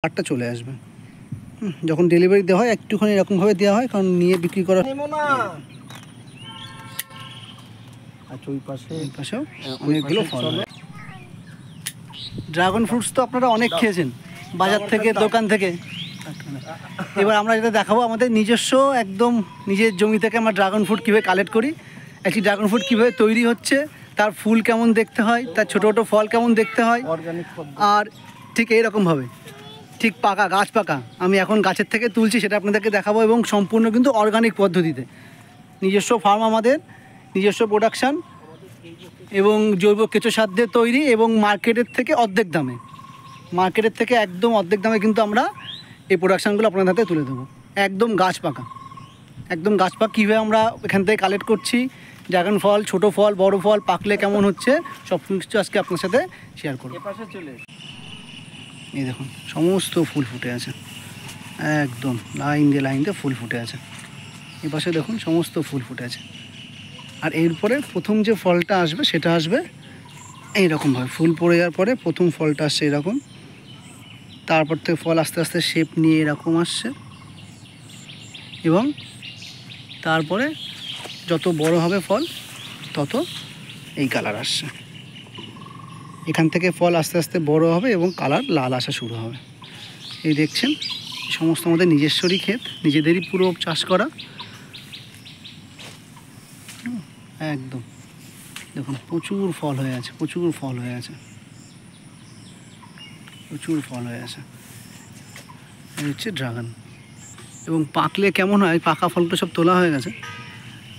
কালারটা চলে আসবে। যখন ডেলিভারি দেওয়া হয় একটুখানি এরকমভাবে দেওয়া হয়, কারণ নিয়ে বিক্রি করা। আচ্ছা, ওই পাশেও অনেকগুলো ফল হয়। ড্রাগন ফ্রুটস তো আপনারা অনেক খেয়েছেন বাজার থেকে, দোকান থেকে। এবার আমরা যেটা দেখাবো আমাদের নিজস্ব একদম নিজের জমি থেকে আমরা ড্রাগন ফ্রুট কীভাবে কালেক্ট করি, একটি ড্রাগন ফ্রুট কীভাবে তৈরি হচ্ছে, তার ফুল কেমন দেখতে হয়, তার ছোটো ছোটো ফল কেমন দেখতে হয়, আর ঠিক এইরকমভাবে ঠিক পাকা গাছ পাকা আমি এখন গাছের থেকে তুলছি সেটা আপনাদেরকে দেখাবো, এবং সম্পূর্ণ কিন্তু অর্গানিক পদ্ধতিতে নিজস্ব ফার্ম, আমাদের নিজস্ব প্রোডাকশান এবং জৈব কেঁচো সার দিয়ে তৈরি, এবং মার্কেটের থেকে অর্ধেক দামে, মার্কেটের থেকে একদম অর্ধেক দামে কিন্তু আমরা এই প্রোডাকশানগুলো আপনাদের হাতে তুলে দেবো। একদম গাছ পাকা, একদম গাছ পাকা কীভাবে আমরা এখান থেকে কালেক্ট করছি, ড্রাগন ফল, ছোটো ফল, বড় ফল পাকলে কেমন হচ্ছে, সব কিছু আজকে আপনার সাথে শেয়ার করব। এই দেখুন সমস্ত ফুল ফুটে আছে, একদম লাইন দিয়ে ফুল ফুটে আছে। এপাশে দেখুন সমস্ত ফুল ফুটে আছে। আর এরপরে প্রথম যে ফলটা আসবে সেটা আসবে এইরকমভাবে, ফুল পড়ে যাওয়ার পরে প্রথম ফলটা আসছে এরকম, তারপর থেকে ফল আস্তে আস্তে শেপ নিয়ে এরকম আসছে, এবং তারপরে যত বড় হবে ফল তত এই কালার আসছে। এখান থেকে ফল আস্তে আস্তে বড় হবে এবং কালার লাল আসা শুরু হবে। এই দেখছেন সমস্ত আমাদের নিজস্বরই ক্ষেত, নিজেদেরই পুরো চাষ করা। একদম দেখুন প্রচুর ফল হয়ে আছে, প্রচুর ফল হয়ে আছে, প্রচুর ফল হয়ে আছে। এই হচ্ছে ড্রাগন। এবং পাকলে কেমন হয়, পাকা ফলটা সব তোলা হয়ে গেছে,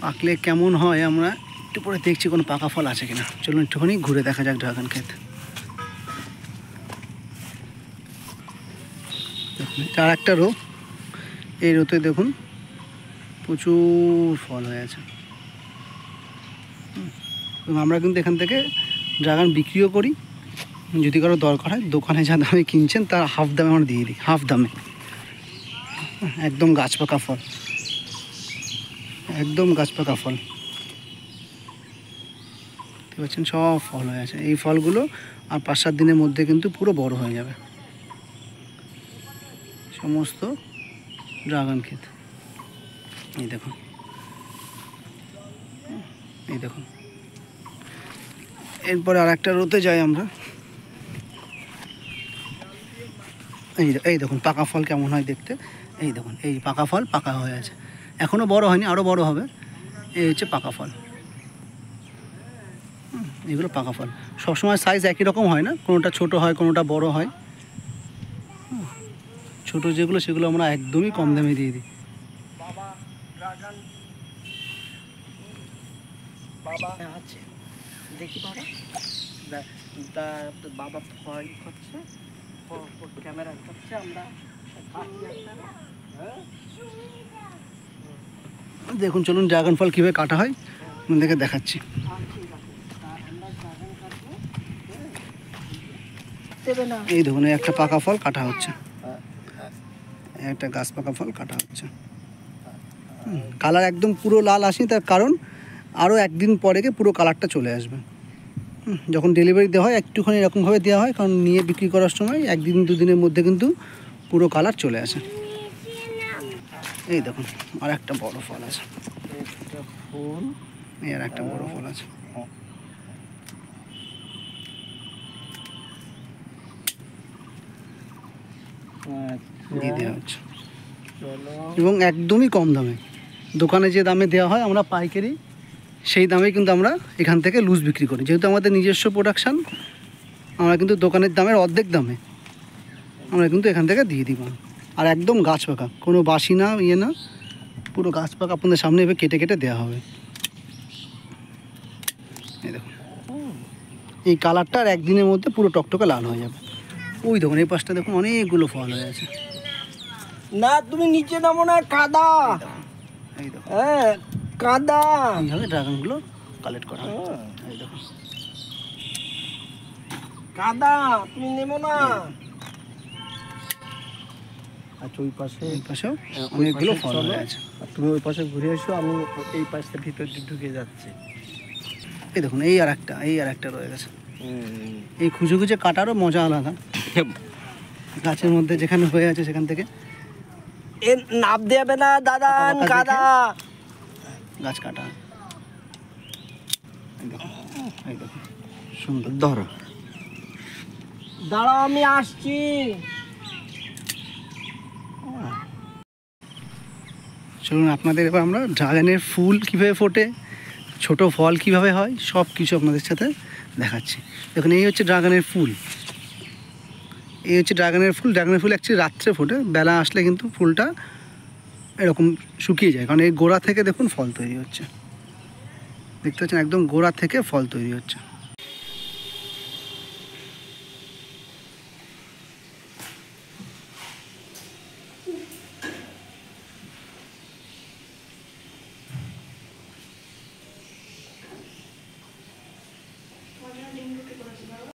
পাকলে কেমন হয় আমরা একটু পরে দেখছি কোনো পাকা ফল আছে কিনা। চলুন একটুখানি ঘুরে দেখা যাক ড্রাগন ক্ষেত। আর একটা রো, এই রোতে দেখুন প্রচুর ফল হয়ে আছে। এবং আমরা কিন্তু এখান থেকে ড্রাগন বিক্রিও করি, যদি কারো দরকার হয় দোকানে যা দামে কিনছেন তার হাফ দামে আমরা দিয়ে দিই, হাফ দামে। একদম গাছ পাকা ফল, একদম গাছ পাকা ফল দেখতে পাচ্ছেন, সব ফল হয়ে আছে। এই ফলগুলো আর 5-7 দিনের মধ্যে কিন্তু পুরো বড় হয়ে যাবে। সমস্ত ড্রাগন ক্ষেত এই দেখুন, এই দেখুন। এরপরে আর একটা রোতে যাই আমরা। এই দেখুন পাকা ফল কেমন হয় দেখতে। এই দেখুন এই পাকা ফল পাকা হয়ে আছে, এখনও বড় হয়নি, আরও বড় হবে। এই হচ্ছে পাকা ফল, এগুলো পাকা ফল। সবসময় সাইজ একই রকম হয় না, কোনোটা ছোট হয় কোনোটা বড় হয়। ছোট যেগুলো সেগুলো আমরা একদমই কম দামে দিয়ে দিই। দেখি বাবা ফল হচ্ছে, ক্যামেরা হচ্ছে, আমরা দেখুন চলুন ড্রাগন ফল কীভাবে কাটা হয় আপনাদেরকে দেখাচ্ছি। এই দেখুন একটা পাকা ফল কাটা হচ্ছে, একটা গাছ পাকা ফল কাটা হচ্ছে। কালার একদম পুরো লাল আসেনি, তার কারণ আরও একদিন পরে গিয়ে পুরো কালারটা চলে আসবে। যখন ডেলিভারি দেওয়া হয় একটুখানি এরকমভাবে দেওয়া হয়, কারণ নিয়ে বিক্রি করার সময় 1-2 দিনের মধ্যে কিন্তু পুরো কালার চলে আসে। এই দেখুন আর একটা বড় ফল আছে, ফুল, এই আর একটা বড় ফল আছে। দিয়ে দেওয়া হচ্ছে, এবং একদমই কম দামে, দোকানে যে দামে দেওয়া হয় আমরা পাইকারি সেই দামে কিন্তু আমরা এখান থেকে লুজ বিক্রি করি। যেহেতু আমাদের নিজস্ব প্রোডাকশান, আমরা কিন্তু দোকানের দামের অর্ধেক দামে আমরা কিন্তু এখান থেকে দিয়ে দিব। আর একদম গাছ পাকা, কোনো বাসি না, ইয়ে না, পুরো গাছ পাকা আপনাদের সামনে এভাবে কেটে কেটে দেওয়া হবে। এই দেখুন এই কালারটা আর একদিনের মধ্যে পুরো টকটকে লাল হয়ে যাবে। ওই দেখুন এই পাশটা দেখুন অনেকগুলো ফল হয়ে আছে। না তুমি নিচে নামো না, কাদা, এই দেখুন কাদা। এইভাবে ড্রাগনগুলো কালেক্ট করা হয়। এই দেখুন কাদা, তুমি নেমো না। আচ্ছা, ওই পাশেও অনেকগুলো ফল হয়ে আছে। তুমি ওই পাশে ঘুরে এসো, আমি এই পাশে ভিতর ঢুকে যাচ্ছি। এই দেখুন এই আর একটা রয়ে গেছে। এই খুঁজে খুঁজে কাটারও মজা আলাদা। গাছের মধ্যে যেখানে হয়ে আছে সেখান থেকে এ নাপ দেবে না দাদা, পাকা পাকা কাদা। গাছ কাটা। এই দেখো, এই দেখো, সুন্দর। ধরো দাঁড়াও আমি আসছি। চলুন আপনাদের এবার আমরা ড্রাগনের ফুল কীভাবে ফোটে, ছোট ফল কিভাবে হয়, সব কিছু আপনাদের সাথে দেখাচ্ছি। দেখুন এই হচ্ছে ড্রাগনের ফুল, এই হচ্ছে ড্রাগনের ফুল। ড্রাগনের ফুল অ্যাকচুয়ালি রাত্রে ফোটে, বেলা আসলে কিন্তু ফুলটা এরকম শুকিয়ে যায়, কারণ এই গোড়া থেকে দেখুন ফল তৈরি হচ্ছে। দেখতে পাচ্ছেন একদম গোড়া থেকে ফল তৈরি হচ্ছে।